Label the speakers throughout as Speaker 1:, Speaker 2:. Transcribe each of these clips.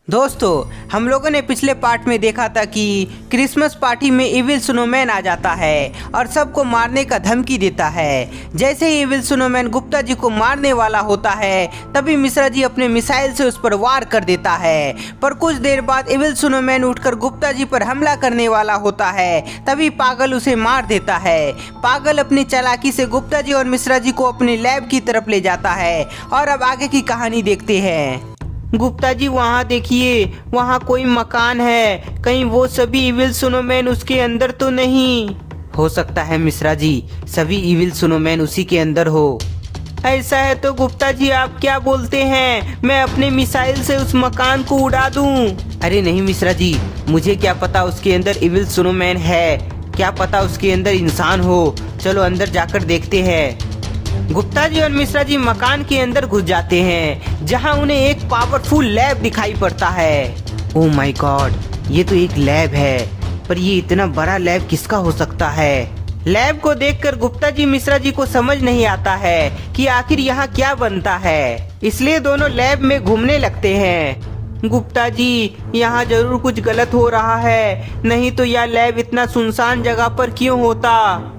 Speaker 1: दोस्तों, हम लोगों ने पिछले पार्ट में देखा था कि क्रिसमस पार्टी में इविल स्नोमैन आ जाता है और सबको मारने का धमकी देता है। जैसे ही इविल स्नोमैन गुप्ता जी को मारने वाला होता है तभी मिश्रा जी अपने मिसाइल से उस पर वार कर देता है। पर कुछ देर बाद इविल स्नोमैन उठकर गुप्ता जी पर हमला करने वाला होता है, तभी पागल उसे मार देता है। पागल अपनी चालाकी से गुप्ता जी और मिश्रा जी को अपने लैब की तरफ ले जाता है और अब आगे की कहानी देखते हैं। गुप्ता जी वहाँ देखिए, वहाँ कोई मकान है, कहीं वो सभी इविल स्नोमैन उसके अंदर तो नहीं? हो सकता है मिश्रा जी, सभी इविल स्नोमैन उसी के अंदर हो। ऐसा है तो गुप्ता जी आप क्या बोलते हैं, मैं अपने मिसाइल से उस मकान को उड़ा दूं? अरे नहीं मिश्रा जी, मुझे क्या पता उसके अंदर इविल स्नोमैन है, क्या पता उसके अंदर इंसान हो। चलो अंदर जाकर देखते हैं। गुप्ता जी और मिश्रा जी मकान के अंदर घुस जाते हैं, जहां उन्हें एक पावरफुल लैब दिखाई पड़ता है। ओह माय गॉड, ये तो एक लैब है, पर ये इतना बड़ा लैब किसका हो सकता है? लैब को देखकर गुप्ता जी मिश्रा जी को समझ नहीं आता है कि आखिर यहाँ क्या बनता है, इसलिए दोनों लैब में घूमने लगते हैं। गुप्ता जी, यहाँ जरूर कुछ गलत हो रहा है, नहीं तो यह लैब इतना सुनसान जगह पर क्यों होता?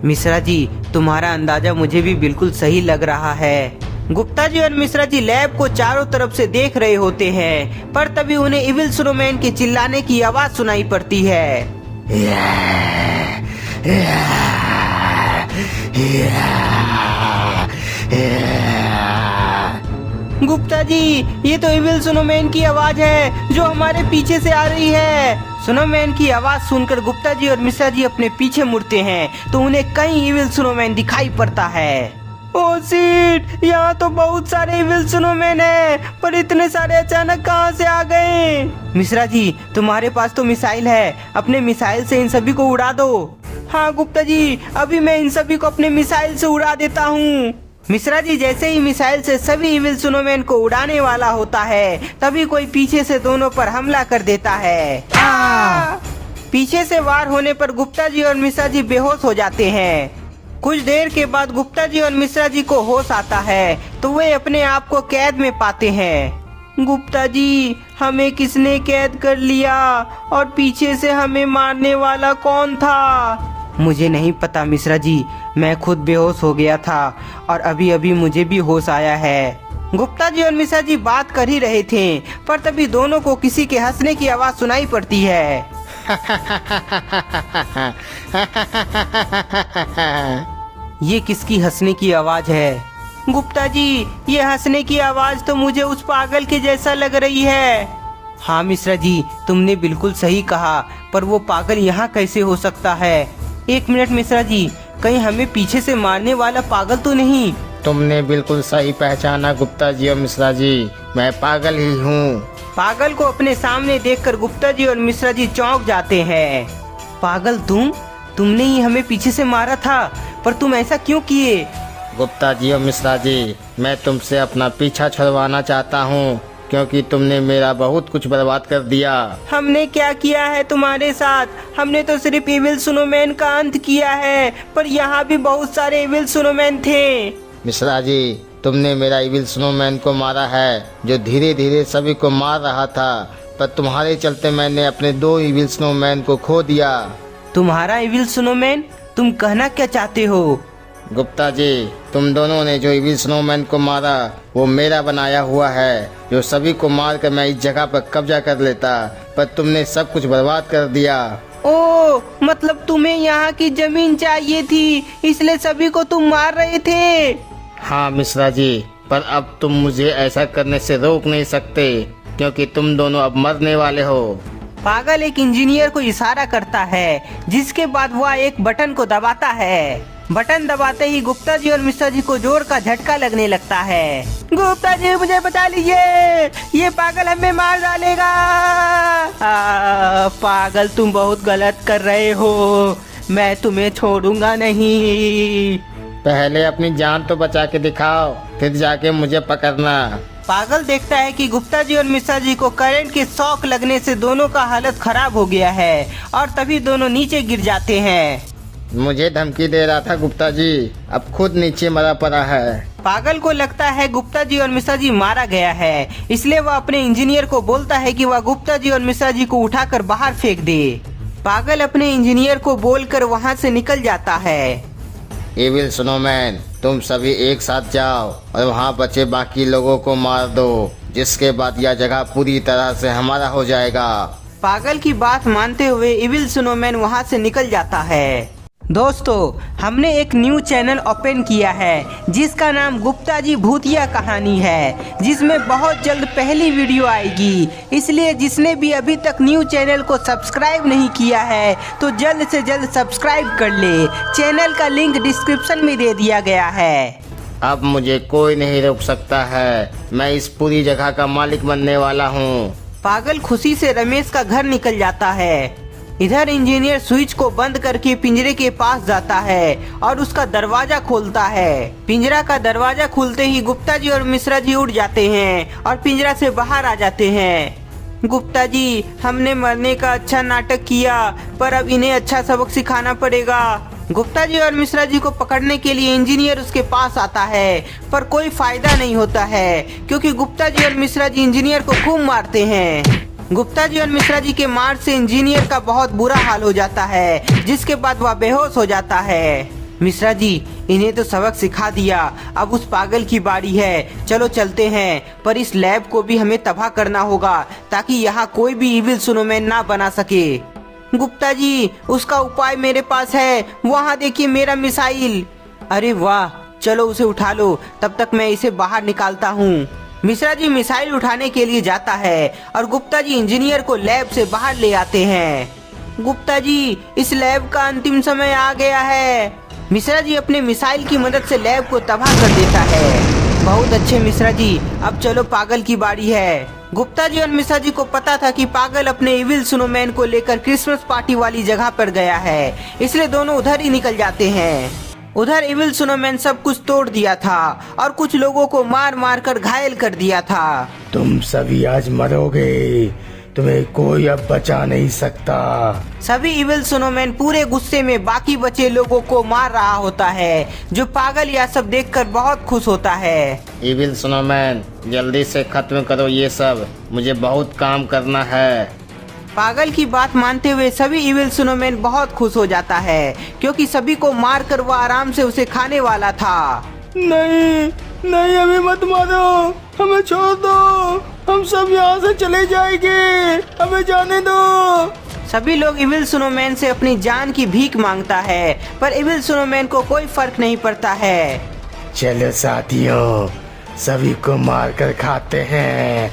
Speaker 1: मिश्रा जी, तुम्हारा अंदाजा मुझे भी बिल्कुल सही लग रहा है। गुप्ता जी और मिश्रा जी लैब को चारों तरफ से देख रहे होते हैं, पर तभी उन्हें इविल स्नोमैन के चिल्लाने की आवाज सुनाई पड़ती है। गुप्ता जी, ये तो इविल स्नोमैन की आवाज है जो हमारे पीछे से आ रही है। स्नोमैन की आवाज सुनकर गुप्ता जी और मिश्रा जी अपने पीछे मुड़ते हैं तो उन्हें कई इविल स्नोमैन दिखाई पड़ता है। ओह शिट, यहाँ तो बहुत सारे इविल स्नोमैन हैं, पर इतने सारे अचानक कहाँ से आ गए? मिश्रा जी, तुम्हारे पास तो मिसाइल है, अपने मिसाइल से इन सभी को उड़ा दो। हाँ गुप्ता जी, अभी मैं इन सभी को अपने मिसाइल से उड़ा देता हूँ। मिश्रा जी जैसे ही मिसाइल से सभी इविल स्नोमैन को उड़ाने वाला होता है, तभी कोई पीछे से दोनों पर हमला कर देता है। पीछे से वार होने पर गुप्ता जी और मिश्रा जी बेहोश हो जाते हैं। कुछ देर के बाद गुप्ता जी और मिश्रा जी को होश आता है तो वे अपने आप को कैद में पाते हैं। गुप्ता जी, हमें किसने कैद कर लिया और पीछे से हमें मारने वाला कौन था? मुझे नहीं पता मिश्रा जी, मैं खुद बेहोश हो गया था और अभी अभी मुझे भी होश आया है। गुप्ता जी और मिश्रा जी बात कर ही रहे थे, पर तभी दोनों को किसी के हंसने की आवाज सुनाई पड़ती है। ये किसकी हंसने की आवाज है? गुप्ता जी, ये हंसने की आवाज तो मुझे उस पागल के जैसा लग रही है। हाँ मिश्रा जी, तुमने बिल्कुल सही कहा, पर वो पागल यहाँ कैसे हो सकता है? एक मिनट मिश्रा जी, कहीं हमें पीछे से मारने वाला पागल तो नहीं?
Speaker 2: तुमने बिल्कुल सही पहचाना गुप्ता जी और मिश्रा जी, मैं पागल ही हूँ।
Speaker 1: पागल को अपने सामने देखकर गुप्ता जी और मिश्रा जी चौंक जाते हैं। पागल तुमने ही हमें पीछे से मारा था, पर तुम ऐसा क्यों किए?
Speaker 2: गुप्ता जी और मिश्रा जी, मैं तुमसे अपना पीछा छुड़वाना चाहता हूँ, क्योंकि तुमने मेरा बहुत कुछ बर्बाद कर दिया।
Speaker 1: हमने क्या किया है तुम्हारे साथ? हमने तो सिर्फ इविल स्नोमैन का अंत किया है, पर यहाँ भी बहुत सारे इविल स्नोमैन थे।
Speaker 2: मिश्रा जी, तुमने मेरा इविल स्नोमैन को मारा है, जो धीरे धीरे सभी को मार रहा था, पर तुम्हारे चलते मैंने अपने 2 इविल स्नोमैन को खो दिया।
Speaker 1: तुम्हारा इविल स्नोमैन? तुम कहना क्या चाहते हो?
Speaker 2: गुप्ता जी, तुम दोनों ने जो इविल स्नोमैन को मारा वो मेरा बनाया हुआ है, जो सभी को मार कर मैं इस जगह पर कब्जा कर लेता, पर तुमने सब कुछ बर्बाद कर दिया।
Speaker 1: ओह, मतलब तुम्हें यहाँ की जमीन चाहिए थी, इसलिए सभी को तुम मार रहे थे?
Speaker 2: हाँ मिश्रा जी, पर अब तुम मुझे ऐसा करने से रोक नहीं सकते, क्योंकि तुम दोनों अब मरने वाले हो।
Speaker 1: पागल एक इंजीनियर को इशारा करता है, जिसके बाद वह एक बटन को दबाता है। बटन दबाते ही गुप्ता जी और मिश्रा जी को जोर का झटका लगने लगता है। गुप्ता जी, मुझे बचा लीजिए, ये पागल हमें मार डालेगा। पागल, तुम बहुत गलत कर रहे हो, मैं तुम्हें छोड़ूंगा नहीं।
Speaker 2: पहले अपनी जान तो बचा के दिखाओ, फिर जाके मुझे पकड़ना।
Speaker 1: पागल देखता है कि गुप्ता जी और मिश्रा जी को करंट के शॉक लगने से दोनों का हालत खराब हो गया है और तभी दोनों नीचे गिर जाते हैं।
Speaker 2: मुझे धमकी दे रहा था गुप्ता जी, अब खुद नीचे मरा पड़ा है।
Speaker 1: पागल को लगता है गुप्ता जी और मिश्रा जी मारा गया है, इसलिए वह अपने इंजीनियर को बोलता है कि वह गुप्ता जी और मिश्रा जी को उठाकर बाहर फेंक दे। पागल अपने इंजीनियर को बोलकर वहां से निकल जाता है।
Speaker 2: इविल स्नोमैन, तुम सभी एक साथ जाओ और वहाँ बचे बाकी लोगों को मार दो, जिसके बाद यह जगह पूरी तरह से हमारा हो जाएगा।
Speaker 1: पागल की बात मानते हुए इविल स्नोमैन वहां से निकल जाता है। दोस्तों, हमने एक न्यू चैनल ओपन किया है जिसका नाम गुप्ता जी भूतिया कहानी है, जिसमें बहुत जल्द पहली वीडियो आएगी। इसलिए जिसने भी अभी तक न्यू चैनल को सब्सक्राइब नहीं किया है तो जल्द से जल्द सब्सक्राइब कर ले। चैनल का लिंक डिस्क्रिप्शन में दे दिया गया है।
Speaker 2: अब मुझे कोई नहीं रोक सकता है, मैं इस पूरी जगह का मालिक बनने वाला हूँ।
Speaker 1: पागल खुशी से रमेश का घर निकल जाता है। इधर इंजीनियर स्विच को बंद करके पिंजरे के पास जाता है और उसका दरवाजा खोलता है। पिंजरा का दरवाजा खुलते ही गुप्ता जी और मिश्रा जी उड़ जाते हैं और पिंजरा से बाहर आ जाते हैं। गुप्ता जी, हमने मरने का अच्छा नाटक किया, पर अब इन्हें अच्छा सबक सिखाना पड़ेगा। गुप्ता जी और मिश्रा जी को पकड़ने के लिए इंजीनियर उसके पास आता है, पर कोई फायदा नहीं होता है क्योंकि गुप्ता जी और मिश्रा जी इंजीनियर को खूब मारते हैं। गुप्ता जी और मिश्रा जी के मार से इंजीनियर का बहुत बुरा हाल हो जाता है, जिसके बाद वह बेहोश हो जाता है। मिश्रा जी, इन्हें तो सबक सिखा दिया, अब उस पागल की बारी है, चलो चलते हैं। पर इस लैब को भी हमें तबाह करना होगा ताकि यहाँ कोई भी इविल स्नोमैन ना बना सके। गुप्ता जी, उसका उपाय मेरे पास है, वहाँ देखिए मेरा मिसाइल। अरे वाह, चलो उसे उठा लो, तब तक मैं इसे बाहर निकालता हूँ। मिश्रा जी मिसाइल उठाने के लिए जाता है और गुप्ता जी इंजीनियर को लैब से बाहर ले आते हैं। गुप्ता जी, इस लैब का अंतिम समय आ गया है। मिश्रा जी अपने मिसाइल की मदद से लैब को तबाह कर देता है। बहुत अच्छे मिश्रा जी, अब चलो पागल की बारी है। गुप्ता जी और मिश्रा जी को पता था कि पागल अपने इविल स्नोमैन को लेकर क्रिसमस पार्टी वाली जगह पर गया है, इसलिए दोनों उधर ही निकल जाते हैं। उधर इविल स्नोमैन सब कुछ तोड़ दिया था और कुछ लोगों को मार मार कर घायल कर दिया था।
Speaker 3: तुम सभी आज मरोगे, तुम्हें कोई अब बचा नहीं सकता।
Speaker 1: सभी इविल स्नोमैन पूरे गुस्से में बाकी बचे लोगों को मार रहा होता है, जो पागल यह सब देखकर बहुत खुश होता है।
Speaker 2: इविल स्नोमैन, जल्दी से खत्म करो ये सब, मुझे बहुत काम करना है।
Speaker 1: पागल की बात मानते हुए सभी इविल स्नोमैन बहुत खुश हो जाता है, क्योंकि सभी को मार कर वह आराम से उसे खाने वाला था।
Speaker 3: नहीं नहीं, हमें मत मारो, हमें छोड़ दो, हम सब यहाँ से चले जाएंगे, हमें जाने दो।
Speaker 1: सभी लोग इविल स्नोमैन से अपनी जान की भीख मांगता है, पर इविल स्नोमैन को कोई फर्क नहीं पड़ता है।
Speaker 3: चलो साथियों, सभी को मार कर खाते हैं।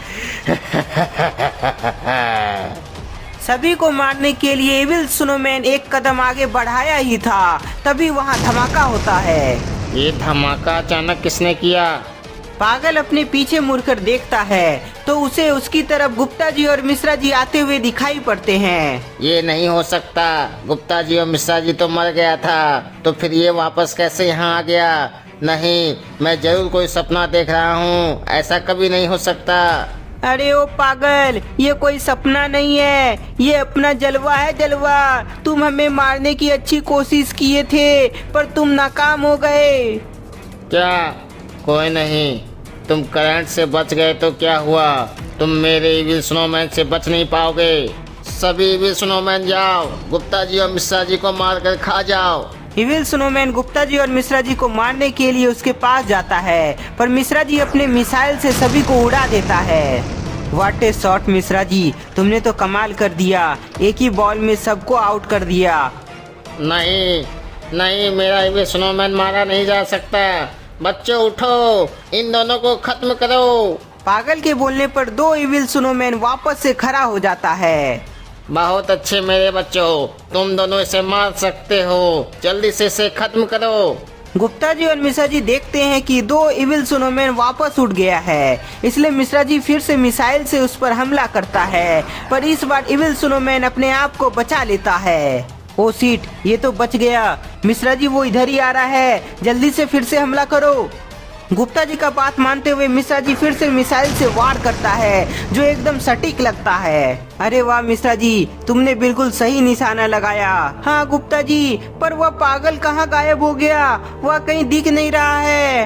Speaker 1: सभी को मारने के लिए इविल स्नोमैन एक कदम आगे बढ़ाया ही था, तभी वहाँ धमाका होता है।
Speaker 2: ये धमाका अचानक किसने किया?
Speaker 1: पागल अपने पीछे मुड़कर देखता है तो उसे उसकी तरफ गुप्ता जी और मिश्रा जी आते हुए दिखाई पड़ते हैं।
Speaker 2: ये नहीं हो सकता, गुप्ता जी और मिश्रा जी तो मर गया था, तो फिर ये वापस कैसे यहाँ आ गया? नहीं, मैं जरूर कोई सपना देख रहा हूँ, ऐसा कभी नहीं हो सकता।
Speaker 1: अरे ओ पागल, ये कोई सपना नहीं है, ये अपना जलवा है, जलवा। तुम हमें मारने की अच्छी कोशिश किए थे, पर तुम नाकाम हो गए।
Speaker 2: क्या? कोई नहीं, तुम करंट से बच गए तो क्या हुआ, तुम मेरे इविल स्नोमैन से बच नहीं पाओगे। सभी इविल स्नोमैन जाओ, गुप्ता जी और मिश्रा जी को मार कर खा जाओ।
Speaker 1: इविल स्नोमैन गुप्ता जी और मिश्रा जी को मारने के लिए उसके पास जाता है, पर मिश्रा जी अपने मिसाइल से सभी को उड़ा देता है। What A shot Mishra ji, तुमने तो कमाल कर दिया, एक ही बॉल में सबको आउट कर दिया।
Speaker 2: नहीं नहीं, मेरा इविल स्नोमैन मारा नहीं जा सकता। बच्चों उठो, इन दोनों को खत्म करो।
Speaker 1: पागल के बोलने पर दो इविल स्नोमैन वापस से खड़ा हो जाता है।
Speaker 2: बहुत अच्छे मेरे बच्चों, तुम दोनों इसे मार सकते हो, जल्दी से इसे खत्म करो।
Speaker 1: गुप्ता जी और मिश्रा जी देखते हैं कि दो इविल स्नोमैन वापस उठ गया है, इसलिए मिश्रा जी फिर से मिसाइल से उस पर हमला करता है, पर इस बार इविल स्नोमैन अपने आप को बचा लेता है। ओ सीट, ये तो बच गया। मिश्रा जी वो इधर ही आ रहा है, जल्दी से फिर से हमला करो। गुप्ता जी का बात मानते हुए मिश्रा जी फिर से मिसाइल से वार करता है, जो एकदम सटीक लगता है। अरे वाह मिश्रा जी, तुमने बिल्कुल सही निशाना लगाया। हाँ गुप्ता जी, पर वह पागल कहाँ गायब हो गया, वह कहीं दिख नहीं रहा है।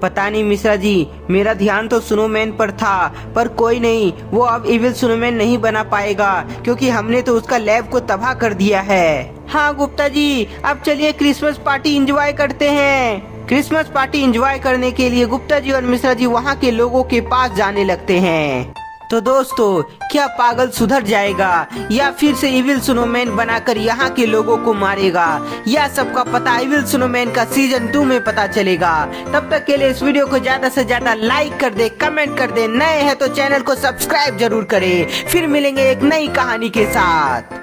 Speaker 1: पता नहीं मिश्रा जी, मेरा ध्यान तो स्नोमैन पर था, पर कोई नहीं, वो अब इविल स्नोमैन नहीं बना पाएगा क्योंकि हमने तो उसका लैब को तबाह कर दिया है। हाँ गुप्ता जी, अब चलिए क्रिसमस पार्टी एंजॉय करते हैं। क्रिसमस पार्टी एंजॉय करने के लिए गुप्ता जी और मिश्रा जी वहाँ के लोगों के पास जाने लगते हैं। तो दोस्तों, क्या पागल सुधर जाएगा या फिर से इविल स्नोमैन बनाकर यहाँ के लोगों को मारेगा? यह सबका पता इविल स्नोमैन का सीजन 2 में पता चलेगा। तब तक के लिए इस वीडियो को ज्यादा से ज्यादा लाइक कर दे, कमेंट कर दे, नए हैं तो चैनल को सब्सक्राइब जरूर करें। फिर मिलेंगे एक नई कहानी के साथ।